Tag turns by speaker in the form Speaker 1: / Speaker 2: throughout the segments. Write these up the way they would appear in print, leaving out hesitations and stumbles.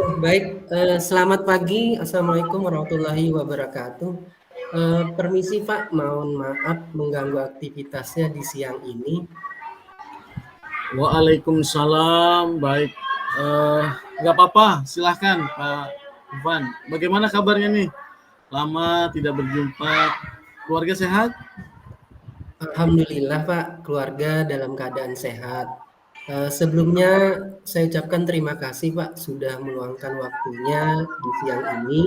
Speaker 1: Baik, selamat pagi. Assalamualaikum warahmatullahi wabarakatuh. Permisi Pak, mohon maaf mengganggu aktivitasnya di siang ini.
Speaker 2: Waalaikumsalam, baik. Nggak apa-apa, silahkan Pak Ivan. Bagaimana kabarnya nih? Lama tidak berjumpa. Keluarga sehat?
Speaker 1: Alhamdulillah Pak, keluarga dalam keadaan sehat. Sebelumnya saya ucapkan terima kasih Pak sudah meluangkan waktunya di siang ini.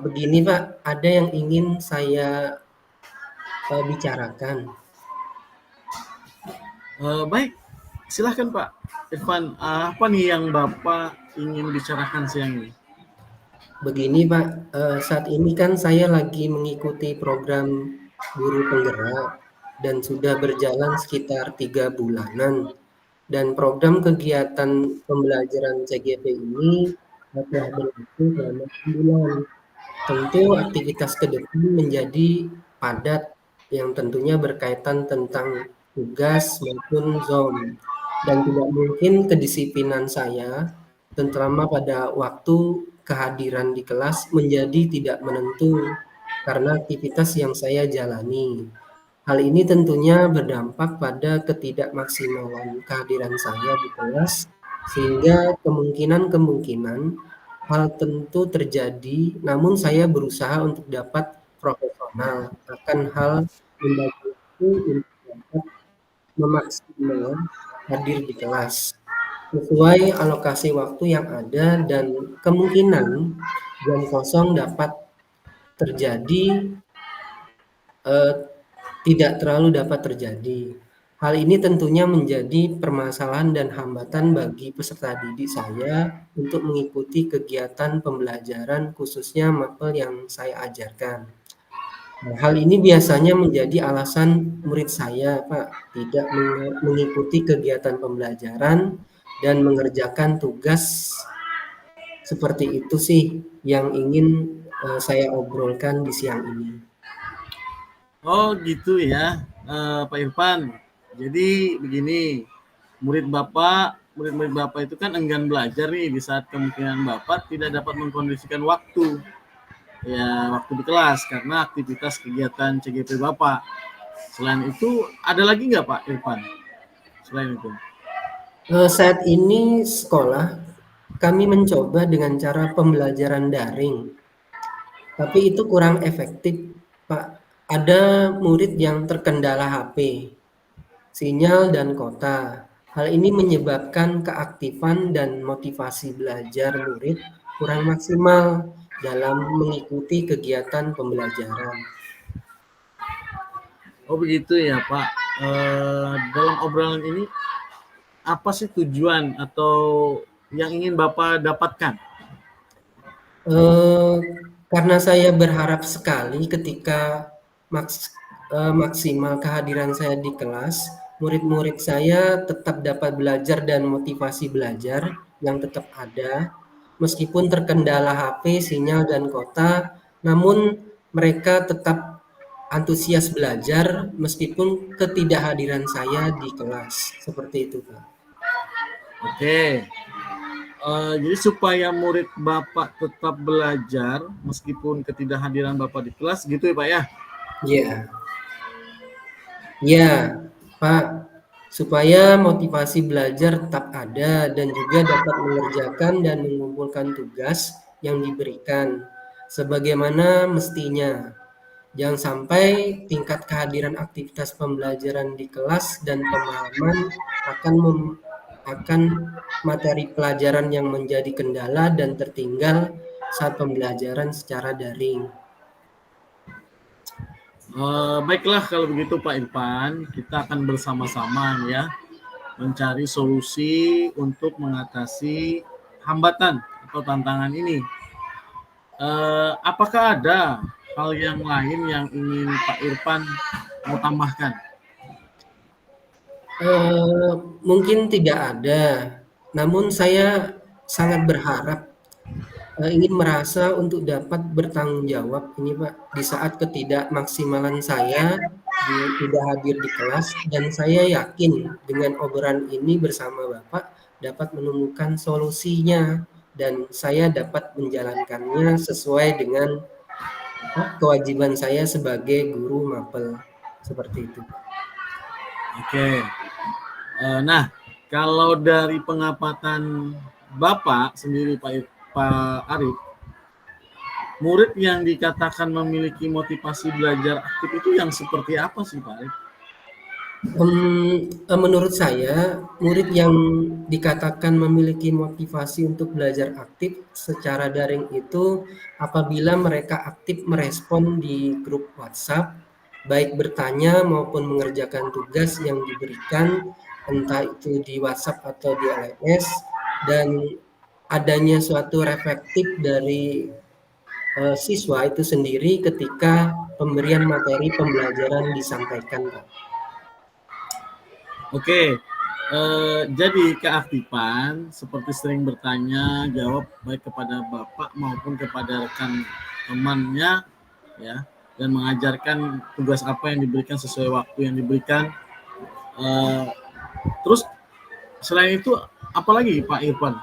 Speaker 1: Begini Pak, ada yang ingin saya bicarakan.
Speaker 2: Baik, silahkan Pak Irfan. Apa nih yang Bapak ingin bicarakan siang ini?
Speaker 1: Begini Pak, saat ini kan saya lagi mengikuti program guru penggerak dan sudah berjalan sekitar 3 bulanan. Dan program kegiatan pembelajaran CGP ini telah berlangsung selama 6 bulan. Tentu aktivitas ke depan menjadi padat yang tentunya berkaitan tentang tugas maupun zon. Dan tidak mungkin kedisiplinan saya, terutama pada waktu kehadiran di kelas menjadi tidak menentu karena aktivitas yang saya jalani. Hal ini tentunya berdampak pada ketidakmaksimalan kehadiran saya di kelas, sehingga kemungkinan-kemungkinan hal tentu terjadi, namun saya berusaha untuk dapat profesional akan hal membagi waktu untuk dapat memaksimal hadir di kelas sesuai alokasi waktu yang ada dan kemungkinan jam kosong dapat terjadi eh, tidak terlalu dapat terjadi. Hal ini tentunya menjadi permasalahan dan hambatan bagi peserta didik saya untuk mengikuti kegiatan pembelajaran khususnya mapel yang saya ajarkan. Nah, hal ini biasanya menjadi alasan murid saya, Pak, tidak mengikuti kegiatan pembelajaran dan mengerjakan tugas seperti itu sih yang ingin saya obrolkan di siang ini.
Speaker 2: Oh gitu ya, Pak Irfan. Jadi begini, murid-murid Bapak itu kan enggan belajar nih di saat kemungkinan Bapak tidak dapat mengkondisikan waktu. Ya, waktu di kelas karena aktivitas kegiatan CGP Bapak. Selain itu, ada lagi nggak Pak Irfan? Selain itu.
Speaker 1: Saat ini sekolah kami mencoba dengan cara pembelajaran daring, tapi itu kurang efektif, Pak. Ada murid yang terkendala HP, sinyal, dan kota. Hal ini menyebabkan keaktifan dan motivasi belajar murid kurang maksimal dalam mengikuti kegiatan pembelajaran.
Speaker 2: Oh begitu ya Pak. Dalam obrolan ini, apa sih tujuan atau yang ingin Bapak dapatkan?
Speaker 1: Eh, karena saya berharap sekali ketika maksimal kehadiran saya di kelas, murid-murid saya tetap dapat belajar dan motivasi belajar yang tetap ada, meskipun terkendala HP, sinyal, dan kota, namun mereka tetap antusias belajar meskipun ketidakhadiran saya di kelas. Seperti itu, Pak.
Speaker 2: Oke. Jadi supaya murid Bapak tetap belajar meskipun ketidakhadiran Bapak di kelas gitu ya Pak ya?
Speaker 1: Ya, ya, Pak. Supaya motivasi belajar tetap ada dan juga dapat mengerjakan dan mengumpulkan tugas yang diberikan sebagaimana mestinya. Jangan sampai tingkat kehadiran aktivitas pembelajaran di kelas dan pemahaman akan materi pelajaran yang menjadi kendala dan tertinggal saat pembelajaran secara daring.
Speaker 2: Baiklah kalau begitu Pak Irfan, kita akan bersama-sama ya mencari solusi untuk mengatasi hambatan atau tantangan ini. Apakah ada hal yang lain yang ingin Pak Irfan mau tambahkan?
Speaker 1: Eh, Mungkin tidak ada, namun saya sangat berharap ingin merasa untuk dapat bertanggung jawab ini Pak, di saat ketidakmaksimalan saya tidak hadir di kelas dan saya yakin dengan obrolan ini bersama Bapak dapat menemukan solusinya dan saya dapat menjalankannya sesuai dengan kewajiban saya sebagai guru mapel, seperti itu.
Speaker 2: Oke. Nah, kalau dari pengamatan Bapak sendiri Pak Arif, murid yang dikatakan memiliki motivasi belajar aktif itu yang seperti apa sih Pak Arif?
Speaker 1: Menurut saya, murid yang dikatakan memiliki motivasi untuk belajar aktif secara daring itu apabila mereka aktif merespon di grup WhatsApp, baik bertanya maupun mengerjakan tugas yang diberikan, entah itu di WhatsApp atau di LMS, dan adanya suatu reflektif dari siswa itu sendiri ketika pemberian materi pembelajaran disampaikan, Pak.
Speaker 2: Oke, jadi keaktifan seperti sering bertanya, jawab baik kepada Bapak maupun kepada rekan temannya, ya, dan mengajarkan tugas apa yang diberikan sesuai waktu yang diberikan. Terus selain itu, apalagi Pak Irfan,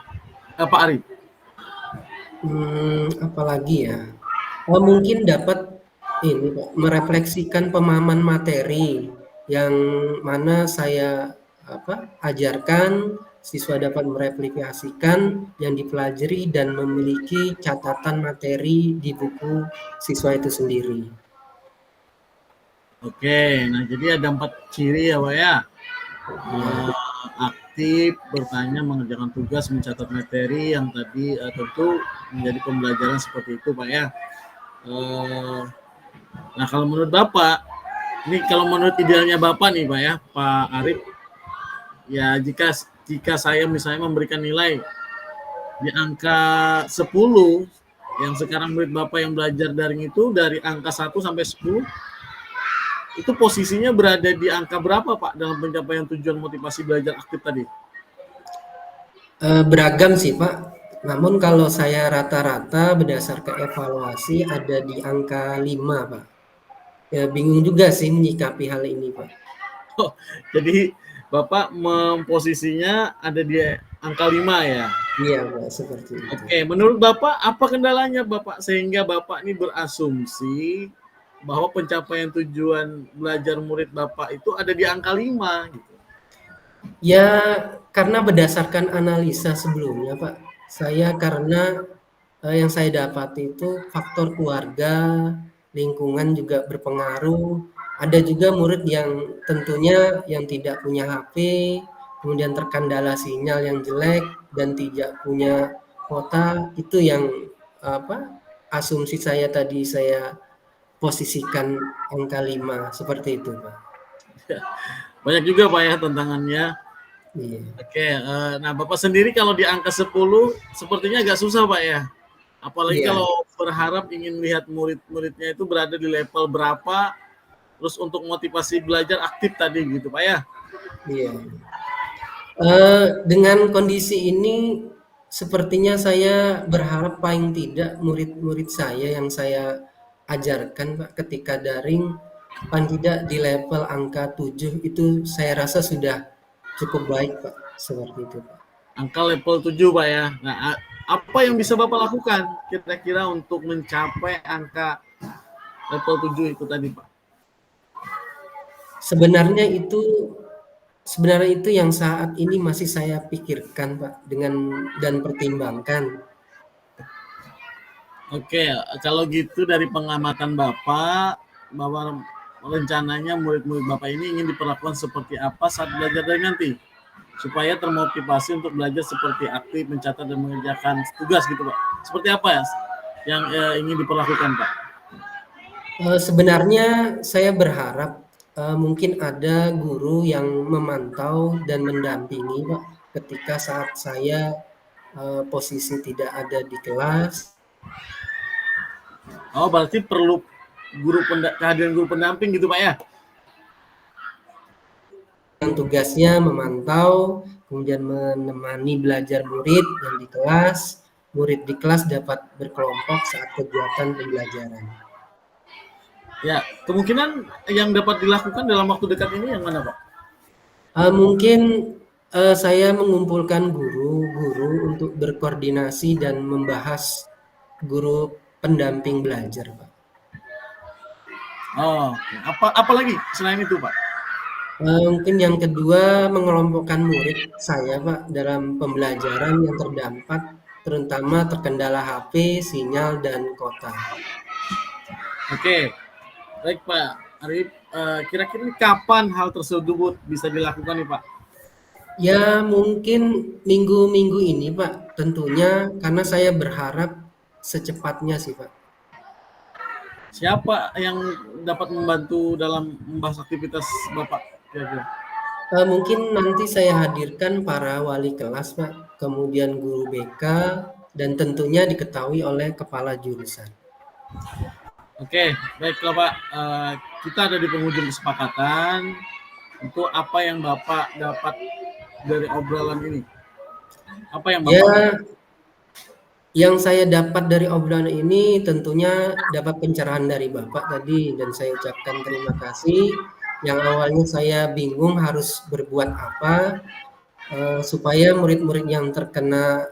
Speaker 2: Pak Arif?
Speaker 1: Apalagi ya? Mungkin dapat ini Pak, merefleksikan pemahaman materi yang mana saya ajarkan, siswa dapat mereplikasikan yang dipelajari dan memiliki catatan materi di buku siswa itu sendiri.
Speaker 2: Oke, nah jadi ada 4 ciri ya Pak ya.
Speaker 1: Ya,
Speaker 2: Aktif, bertanya, mengerjakan tugas, mencatat materi yang tadi tentu menjadi pembelajaran seperti itu Pak ya. Nah kalau menurut Bapak, ini kalau menurut idealnya Bapak nih Pak ya, Pak Arif, ya jika saya misalnya memberikan nilai di angka 10, yang sekarang murid Bapak yang belajar daring itu dari angka 1 sampai 10, itu posisinya berada di angka berapa Pak dalam pencapaian tujuan motivasi belajar aktif tadi?
Speaker 1: beragam sih Pak. Namun kalau saya rata-rata berdasarkan evaluasi ada di angka 5 Pak. Ya bingung juga sih menyikapi hal ini Pak.
Speaker 2: Oh, jadi Bapak memposisinya ada di angka 5 ya?
Speaker 1: Iya Pak, seperti itu.
Speaker 2: Oke, menurut Bapak apa kendalanya Bapak sehingga Bapak ini berasumsi bahwa pencapaian tujuan belajar murid Bapak itu ada di angka 5 gitu?
Speaker 1: Ya, karena berdasarkan analisa sebelumnya, Pak. Saya karena yang saya dapati itu faktor keluarga, lingkungan juga berpengaruh. Ada juga murid yang tentunya yang tidak punya HP, kemudian terkendala sinyal yang jelek dan tidak punya kuota, itu yang asumsi saya tadi saya posisikan angka 5 seperti itu, Pak.
Speaker 2: Banyak juga Pak ya tantangannya.
Speaker 1: Iya.
Speaker 2: Oke, nah Bapak sendiri kalau di angka 10 sepertinya agak susah Pak ya. Apalagi
Speaker 1: Iya.
Speaker 2: kalau berharap ingin lihat murid-muridnya itu berada di level berapa, terus untuk motivasi belajar aktif tadi gitu Pak ya.
Speaker 1: Iya. Dengan kondisi ini sepertinya saya berharap paling tidak murid-murid saya yang saya ajarkan Pak ketika daring paling tidak di level angka 7 itu saya rasa sudah cukup baik Pak, seperti itu Pak.
Speaker 2: Angka level 7 Pak ya. Nah, apa yang bisa Bapak lakukan kira-kira untuk mencapai angka level 7 itu tadi Pak?
Speaker 1: Sebenarnya itu yang saat ini masih saya pikirkan Pak dan pertimbangkan.
Speaker 2: Oke, kalau gitu dari pengamatan Bapak, bahwa rencananya murid-murid Bapak ini ingin diperlakukan seperti apa saat belajar dari nanti? Supaya termotivasi untuk belajar seperti aktif, mencatat dan mengerjakan tugas gitu Pak. Seperti apa ya yang ingin diperlakukan Pak?
Speaker 1: Sebenarnya saya berharap mungkin ada guru yang memantau dan mendampingi Pak ketika saat saya posisi tidak ada di kelas.
Speaker 2: Oh, berarti perlu kehadiran guru pendamping gitu Pak ya?
Speaker 1: Yang tugasnya memantau, kemudian menemani belajar murid yang di kelas. Murid di kelas dapat berkelompok saat kegiatan pembelajaran.
Speaker 2: Ya, kemungkinan yang dapat dilakukan dalam waktu dekat ini yang mana Pak?
Speaker 1: Mungkin Saya mengumpulkan guru-guru untuk berkoordinasi dan membahas guru pendamping belajar, Pak.
Speaker 2: Oh, oke. Apa lagi selain itu, Pak?
Speaker 1: Mungkin yang kedua mengelompokkan murid saya, Pak, dalam pembelajaran yang terdampak terutama terkendala HP, sinyal, dan kota.
Speaker 2: Oke, baik Pak Arif. Kira-kira kapan hal tersebut bisa dilakukan nih Pak?
Speaker 1: Ya mungkin minggu-minggu ini, Pak, tentunya karena saya berharap secepatnya sih, Pak.
Speaker 2: Siapa yang dapat membantu dalam membahas aktivitas Bapak? Kira-kira.
Speaker 1: Mungkin nanti saya hadirkan para wali kelas, Pak, kemudian guru BK, dan tentunya diketahui oleh kepala jurusan.
Speaker 2: Oke, baiklah Pak. Kita ada di penghujung kesepakatan. Untuk apa yang Bapak dapat dari obrolan ini? Apa yang Bapak
Speaker 1: Ya,
Speaker 2: dapat?
Speaker 1: yang saya dapat dari obrolan ini tentunya dapat pencerahan dari Bapak tadi dan saya ucapkan terima kasih. Yang awalnya saya bingung harus berbuat apa supaya murid-murid yang terkena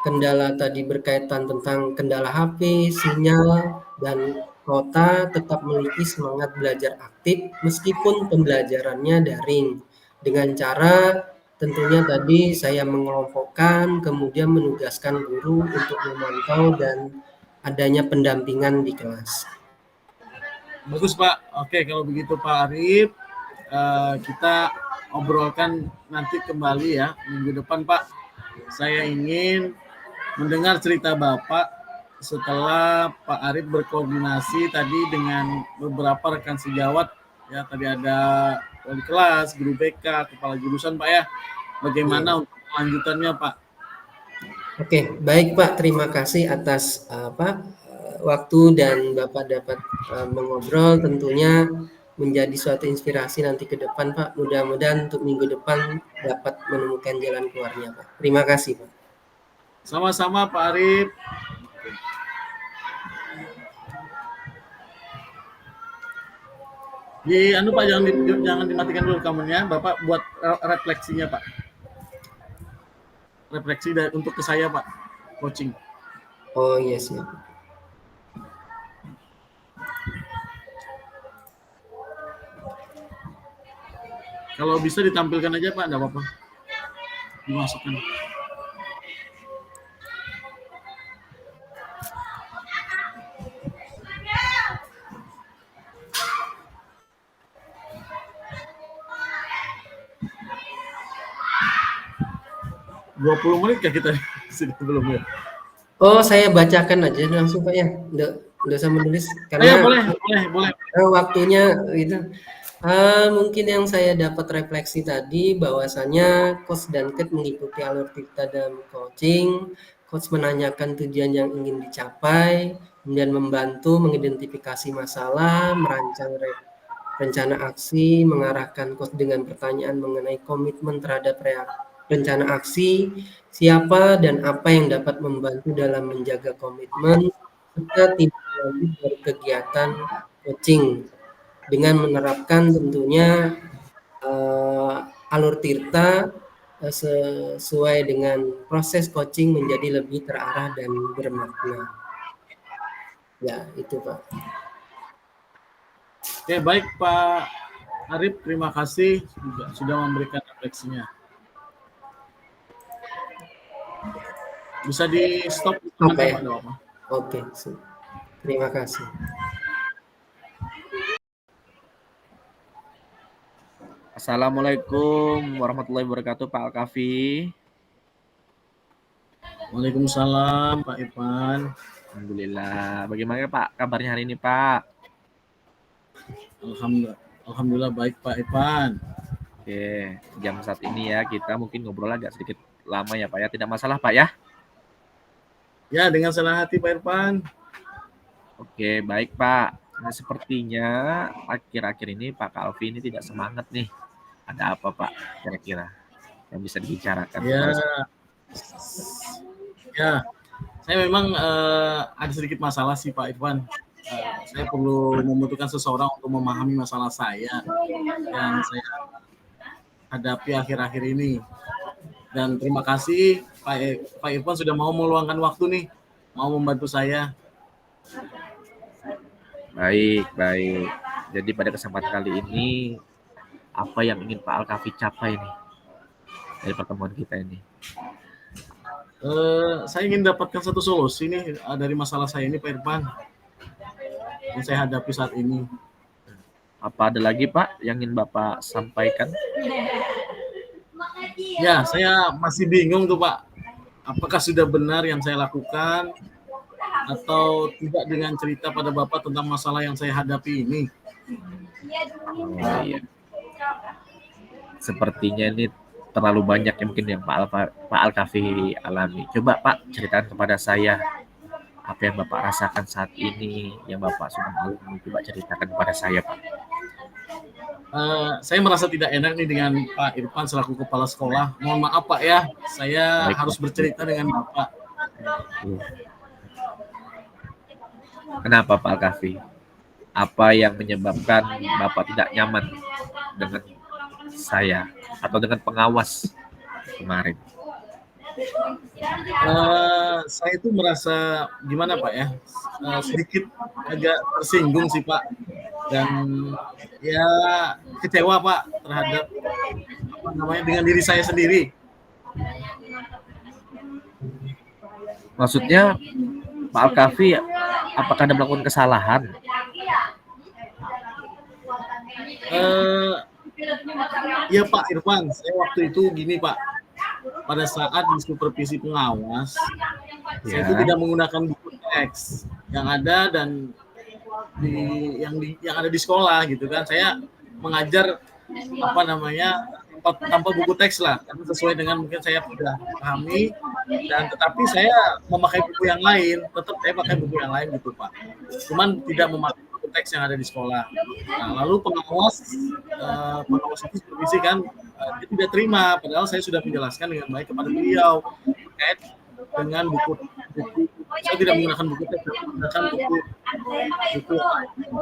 Speaker 1: kendala tadi berkaitan tentang kendala HP, sinyal, dan kota tetap memiliki semangat belajar aktif meskipun pembelajarannya daring. Dengan cara tentunya tadi saya mengelompokkan, kemudian menugaskan guru untuk memantau dan adanya pendampingan di kelas.
Speaker 2: Bagus Pak. Oke, kalau begitu Pak Arif, kita obrolkan nanti kembali ya minggu depan Pak. Saya ingin mendengar cerita Bapak setelah Pak Arif berkoordinasi tadi dengan beberapa rekan sejawat ya, tadi ada wali kelas, guru BK, kepala jurusan Pak ya.
Speaker 1: Iya.
Speaker 2: Bagaimana untuk kelanjutannya Pak?
Speaker 1: Oke, baik Pak. Terima kasih atas waktu dan Bapak dapat mengobrol. Tentunya menjadi suatu inspirasi nanti ke depan, Pak. Mudah-mudahan untuk minggu depan dapat menemukan jalan keluarnya, Pak. Terima kasih, Pak.
Speaker 2: Sama-sama Pak Arif. Anu Pak, jangan dimatikan dulu rekamannya. Bapak buat refleksinya Pak. Refleksi untuk ke saya Pak, coaching.
Speaker 1: Oh iya siap.
Speaker 2: Kalau bisa ditampilkan aja Pak, enggak apa-apa. Dimasukkan. Dua 20 menit kah kita sudah belum ya?
Speaker 1: Oh, saya bacakan aja langsung Pak ya. Nggak usah menulis
Speaker 2: Ayo,
Speaker 1: karena
Speaker 2: boleh.
Speaker 1: waktunya itu. Mungkin yang saya dapat refleksi tadi bahwasanya Coach dan Kit mengikuti alur kita dalam coaching. Coach menanyakan tujuan yang ingin dicapai, kemudian membantu mengidentifikasi masalah, merancang rencana aksi, mengarahkan Coach dengan pertanyaan mengenai komitmen terhadap rencana aksi, siapa dan apa yang dapat membantu dalam menjaga komitmen, serta tindak lanjut dari kegiatan coaching dengan menerapkan tentunya alur tirta sesuai dengan proses coaching menjadi lebih terarah dan bermakna. Ya, itu Pak.
Speaker 2: Oke, baik Pak Arif, terima kasih sudah memberikan refleksinya. Bisa di stop
Speaker 1: Oke.
Speaker 2: Pak.
Speaker 1: Oke, terima kasih.
Speaker 3: Assalamualaikum warahmatullahi wabarakatuh Pak Alkafi.
Speaker 2: Waalaikumsalam Pak Irfan.
Speaker 3: Alhamdulillah. Bagaimana Pak kabarnya hari ini Pak?
Speaker 2: Alhamdulillah baik Pak Irfan.
Speaker 3: Oke, jam saat ini ya kita mungkin ngobrol agak sedikit lama ya Pak ya. Tidak masalah Pak ya?
Speaker 2: Ya, dengan senang hati Pak Irfan.
Speaker 3: Oke, baik Pak. Nah, sepertinya akhir-akhir ini Pak Alfi ini tidak semangat nih. Ada apa Pak kira-kira yang bisa dibicarakan?
Speaker 2: Ya, saya memang ada sedikit masalah sih Pak Irfan. Saya perlu membutuhkan seseorang untuk memahami masalah saya yang saya hadapi akhir-akhir ini. Dan terima kasih Pak Irfan sudah mau meluangkan waktu nih, mau membantu saya.
Speaker 3: Baik. Jadi pada kesempatan kali ini, apa yang ingin Pak Al-Kafi capai nih dari pertemuan kita ini?
Speaker 2: Saya ingin dapatkan satu solusi nih dari masalah saya ini Pak Irfan, yang saya hadapi saat ini.
Speaker 3: Apa ada lagi Pak yang ingin Bapak sampaikan?
Speaker 2: Ya, saya masih bingung tuh Pak, apakah sudah benar yang saya lakukan atau tidak dengan cerita pada Bapak tentang masalah yang saya hadapi ini.
Speaker 3: Oh iya. Sepertinya ini terlalu banyak yang mungkin yang Pak Al-Kafi alami. Coba Pak ceritakan kepada saya apa yang Bapak rasakan saat ini, yang Bapak sudah alami. Coba ceritakan kepada saya Pak.
Speaker 2: Saya merasa tidak enak nih dengan Pak Irfan selaku kepala sekolah. Mohon maaf Pak ya, saya
Speaker 3: Baik,
Speaker 2: harus bercerita dengan Bapak.
Speaker 3: Kenapa Pak Al-Kafi? Apa yang menyebabkan Bapak tidak nyaman dengan saya atau dengan pengawas kemarin?
Speaker 2: Saya itu merasa gimana Pak ya, sedikit agak tersinggung sih Pak, dan ya kecewa Pak terhadap dengan diri saya sendiri.
Speaker 3: Maksudnya Pak Al-Kafi apakah Anda melakukan kesalahan?
Speaker 2: Ya Pak Irfan, saya waktu itu gini Pak, pada saat di supervisi pengawas, saya itu tidak menggunakan buku teks yang ada dan yang ada di sekolah gitu kan. Saya mengajar tanpa buku teks lah, karena sesuai dengan mungkin saya sudah pahami, dan tetapi saya memakai buku yang lain, tetap saya pakai buku yang lain gitu Pak, cuman tidak memakai buku teks yang ada di sekolah. Nah, lalu pengawas itu supervisi kan, dia tidak terima, padahal saya sudah menjelaskan dengan baik kepada beliau terkait dengan buku saya tidak menggunakan buku teks, menggunakan buku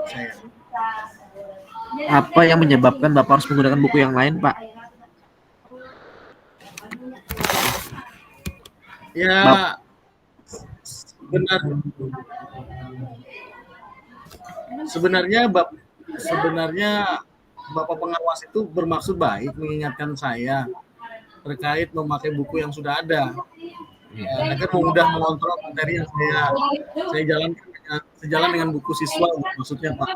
Speaker 2: saya.
Speaker 3: Apa yang menyebabkan Bapak harus menggunakan buku yang lain, Pak?
Speaker 2: Ya, sebenarnya Bapak pengawas itu bermaksud baik mengingatkan saya terkait memakai buku yang sudah ada, agar mudah mengontrol materi yang saya jalankan sejalan dengan buku siswa, maksudnya Pak,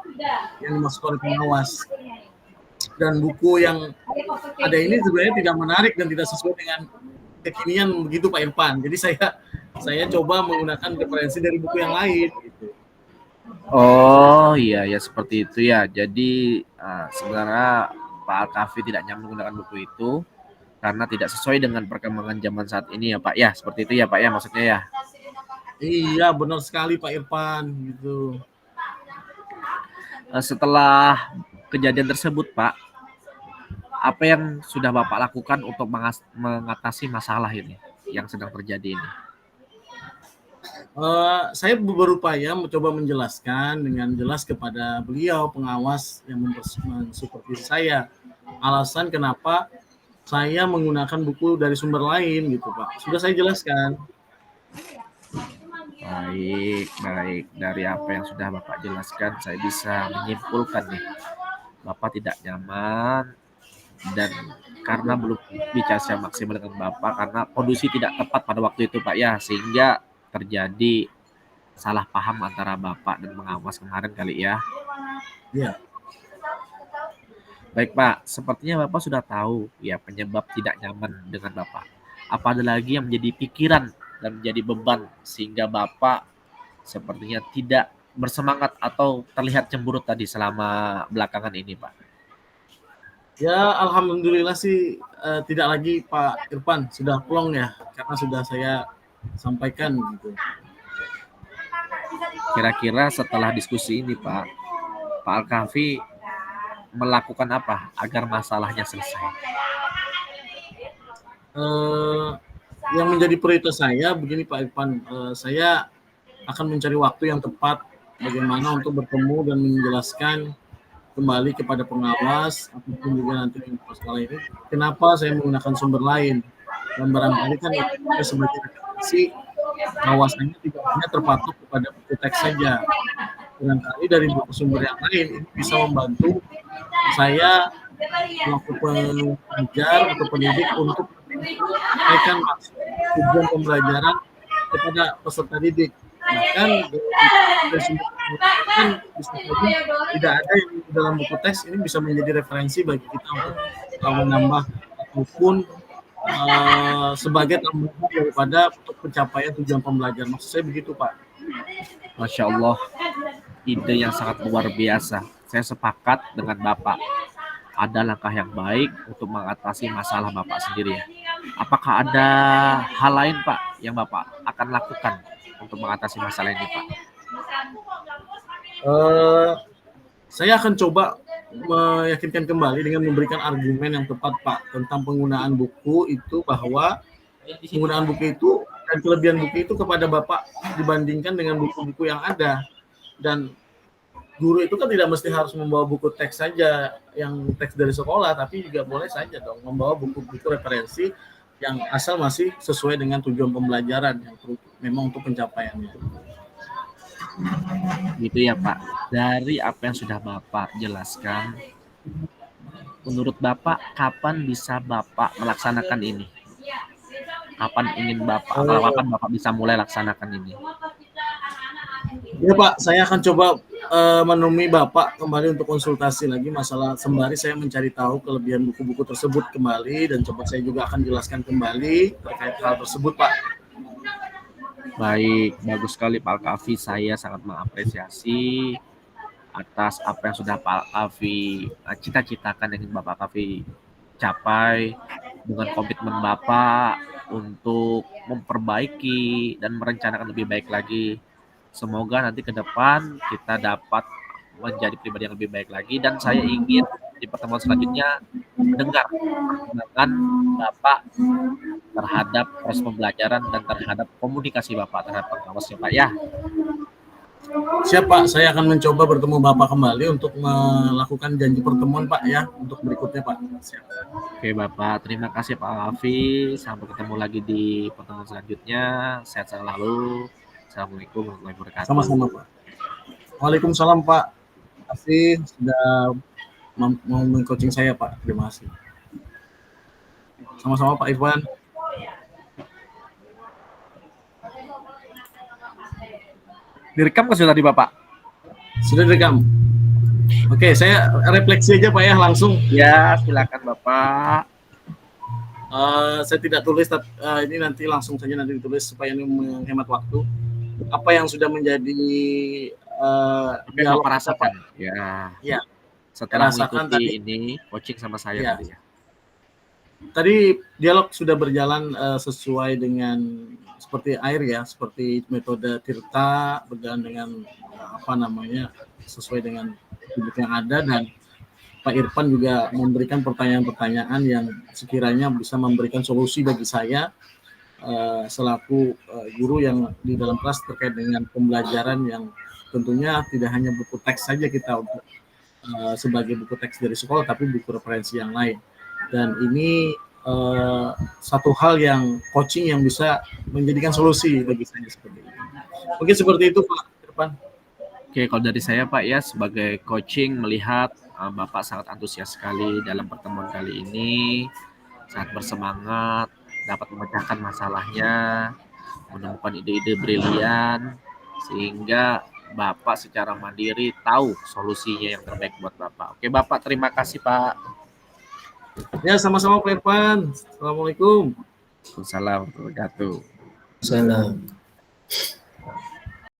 Speaker 2: yang dimaksud oleh pengawas. Dan buku yang ada ini sebenarnya tidak menarik dan tidak sesuai dengan kekinian begitu Pak Irfan. Jadi saya coba menggunakan referensi dari buku yang lain gitu.
Speaker 3: Oh iya ya, seperti itu ya. Jadi sebenarnya Pak Al-Kafi tidak nyaman menggunakan buku itu karena tidak sesuai dengan perkembangan zaman saat ini ya Pak ya. Seperti itu ya Pak ya, maksudnya ya.
Speaker 2: Iya, benar sekali Pak Irfan gitu.
Speaker 3: Setelah kejadian tersebut Pak, apa yang sudah Bapak lakukan untuk mengatasi masalah ini yang sedang terjadi ini?
Speaker 2: Saya berupaya mencoba menjelaskan dengan jelas kepada beliau pengawas yang mensupervisi saya alasan kenapa saya menggunakan buku dari sumber lain gitu Pak. Sudah saya jelaskan.
Speaker 3: Baik. Dari apa yang sudah Bapak jelaskan, saya bisa menyimpulkan nih, Bapak tidak nyaman dan karena belum bicara secara maksimal dengan Bapak karena kondisi tidak tepat pada waktu itu Pak ya, sehingga terjadi salah paham antara Bapak dan pengawas kemarin kali ya.
Speaker 2: Iya.
Speaker 3: Baik Pak, sepertinya Bapak sudah tahu ya penyebab tidak nyaman dengan Bapak. Apa ada lagi yang menjadi pikiran dan menjadi beban sehingga Bapak sepertinya tidak bersemangat atau terlihat cemberut tadi selama belakangan ini Pak?
Speaker 2: Ya, alhamdulillah sih tidak lagi Pak Irfan, sudah plong ya, karena sudah saya sampaikan gitu.
Speaker 3: Kira-kira setelah diskusi ini Pak Al-Kafi melakukan apa agar masalahnya selesai?
Speaker 2: Yang menjadi prioritas saya begini Pak Irfan, saya akan mencari waktu yang tepat bagaimana untuk bertemu dan menjelaskan kembali kepada pengawas ataupun juga nanti masalah ini, kenapa saya menggunakan sumber lain, dan barangkali kan itu sebagai referensi pengawasannya tidak hanya terpatok kepada buku teks saja. Barangkali dari buku sumber yang lain ini bisa membantu saya selaku pengajar atau pendidik untuk menyampaikan maksud tujuan pembelajaran kepada peserta didik. Bahkan dari sumber kan bisa jadi tidak ada yang di dalam buku teks ini bisa menjadi referensi bagi kita untuk menambah ataupun sebagai tambahan daripada untuk pencapaian tujuan pembelajaran. Maksud saya begitu, Pak.
Speaker 3: Masya Allah, ide yang sangat luar biasa. Saya sepakat dengan Bapak. Ada langkah yang baik untuk mengatasi masalah Bapak sendiri ya. Apakah ada hal lain Pak yang Bapak akan lakukan untuk mengatasi masalah ini Pak?
Speaker 2: Saya akan coba meyakinkan kembali dengan memberikan argumen yang tepat Pak tentang penggunaan buku itu, bahwa penggunaan buku itu dan kelebihan buku itu kepada Bapak dibandingkan dengan buku-buku yang ada. Dan guru itu kan tidak mesti harus membawa buku teks saja yang teks dari sekolah, tapi juga boleh saja dong membawa buku-buku referensi yang asal masih sesuai dengan tujuan pembelajaran yang memang untuk pencapaiannya.
Speaker 3: Gitu ya Pak. Dari apa yang sudah Bapak jelaskan, menurut Bapak kapan bisa Bapak melaksanakan ini? Kapan Bapak bisa mulai laksanakan ini?
Speaker 2: Ya Pak, saya akan coba menemui Bapak kembali untuk konsultasi lagi masalah, sembari saya mencari tahu kelebihan buku-buku tersebut kembali, dan coba saya juga akan jelaskan kembali terkait hal tersebut Pak.
Speaker 3: Baik, bagus sekali Pak Al-Kafi. Saya sangat mengapresiasi atas apa yang sudah Pak Al-Kafi cita-citakan ingin Bapak Al-Kafi capai dengan komitmen Bapak untuk memperbaiki dan merencanakan lebih baik lagi. Semoga nanti ke depan kita dapat menjadi pribadi yang lebih baik lagi, dan saya ingin di pertemuan selanjutnya mendengar perkembangan Bapak terhadap proses pembelajaran dan terhadap komunikasi Bapak terhadap pengawasnya Pak ya.
Speaker 2: Siap Pak, saya akan mencoba bertemu Bapak kembali untuk melakukan janji pertemuan Pak ya untuk berikutnya Pak. Siap.
Speaker 3: Oke Bapak, terima kasih Pak Alfi. Sampai ketemu lagi di pertemuan selanjutnya. Sehat selalu. Assalamualaikum warahmatullahi wabarakatuh.
Speaker 2: Sama-sama Pak. Waalaikumsalam Pak. Terima kasih sudah mau meng-coaching saya Pak. Terima kasih. Sama-sama Pak Irfan.
Speaker 3: Direkam kan sudah tadi Bapak?
Speaker 2: Sudah direkam. Oke, saya refleksi aja Pak ya langsung.
Speaker 3: Ya, silakan Bapak.
Speaker 2: Saya tidak tulis, tapi ini nanti langsung saja nanti ditulis supaya ini menghemat waktu. Apa yang sudah menjadi
Speaker 3: dialog rasakan? Ya. Setelah mengikuti ini coaching sama saya
Speaker 2: ya.
Speaker 3: tadi ya.
Speaker 2: Tadi dialog sudah berjalan sesuai dengan seperti air ya, seperti metode Tirta, berjalan dengan sesuai dengan hidup yang ada, dan Pak Irfan juga memberikan pertanyaan-pertanyaan yang sekiranya bisa memberikan solusi bagi saya selaku guru yang di dalam kelas terkait dengan pembelajaran yang tentunya tidak hanya buku teks saja kita untuk sebagai buku teks dari sekolah, tapi buku referensi yang lain. Dan ini satu hal yang coaching yang bisa menjadikan solusi bagi saya seperti ini. Mungkin seperti itu Pak Irfan.
Speaker 3: Oke, kalau dari saya Pak ya, sebagai coaching melihat Bapak sangat antusias sekali dalam pertemuan kali ini, sangat bersemangat, dapat memecahkan masalahnya, menemukan ide-ide brilian, sehingga Bapak secara mandiri tahu solusinya yang terbaik buat Bapak. Oke Bapak, terima kasih Pak.
Speaker 2: Ya, sama-sama Pak Irfan. Assalamualaikum.
Speaker 3: Waalaikumsalam warahmatullahi wabarakatuh.
Speaker 1: Salam.